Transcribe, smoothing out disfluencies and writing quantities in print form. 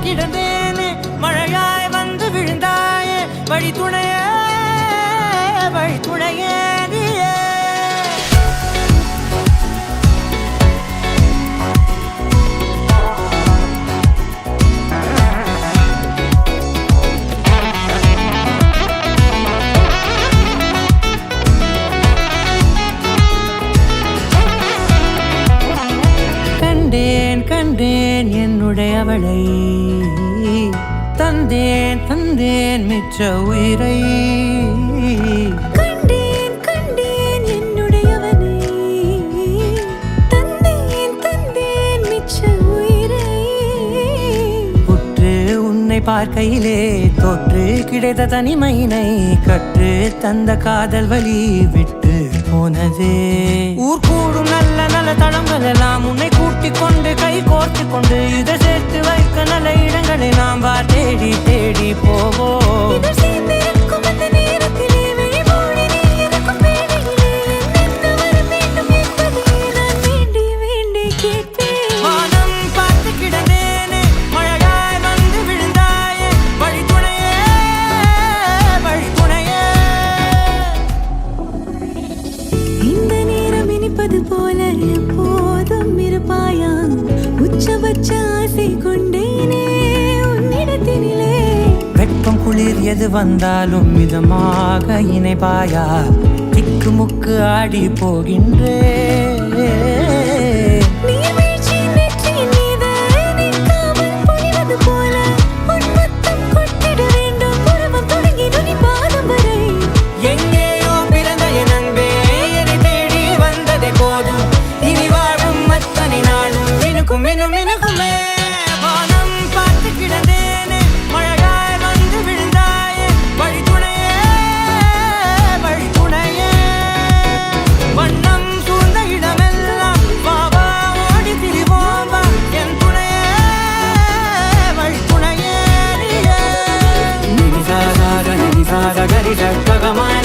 கிடந்தேனே மழையாய் வந்து விழுந்தாயே வழி துணையே வழி துணையே நீயே கண்டேன் கண்டேன் என்னுடையவளை தந்தேன் தந்தேன் மிச்ச உயிரை கண்டேன் கண்டேன் என்னுடையவனை தந்தேன் தந்தேன் மிச்ச உயிரை உற்று உன்னை பார்க்கையிலே தொற்று கிடைத்த தனிமையினை கற்று தந்த காதல் வழி விட்டு போனதே ஊர் கூடும் நல்ல நல்ல தளங்கள் எல்லாம் உன்னை கூட்டிக் கொண்டு கை கோர்த்து கொண்டு இதை சேர்த்து வைக்க நல்ல இடங்களை நாம் வா தேடி தேடி போவோம் இதழ் சேர்ந்திருக்கும் அந்த நேரத்திலே விழிமூடி நீ இருக்கும் வேளையிலே என்ன வர வேண்டும் என்பதை நான் வேண்டி வேண்டி கேட்பேன் வானம் பார்த்து கிடந்தேனே மழையாய் வந்து விழுந்தாயே வழி துணையே வழி துணையே இந்த நேரம் இனிப்பது போல எப்போதும் இருப்பாயா உச்சபட்ச ஆசை கொண்டேனே உன்னிடத்தினிலே வெப்பம் குளிர் எது வந்தாலும் மிதமாக இணைப்பாயா திக்கு முக்கு ஆடி போகின்றே நீர்வீழ்ச்சியின் நெற்றியின் மீது நிற்காமல் பொழிவது போல உன் முத்தம் கொட்டிட வேண்டும் உருவம் தொடங்கி நுனி பாதம் வரை எங்கேயோ பிறந்த என் அன்பே என்னை தேடி வந்ததே போதும் இனி வாழும் அத்தனை நாளும் மினுக்கும் மினுக்குமே வானம் பார்த்து கிடந்தேனே மழையாய் வந்து விழுந்தாயே வழி துணையே வழி துணையே வண்ணம் சூழ்ந்த இடமெல்லாம் வா வா ஓடி திரிவோம் வா என் துணையே வழி துணையே நீயே நிதி சாக கரி சக்ககமாய்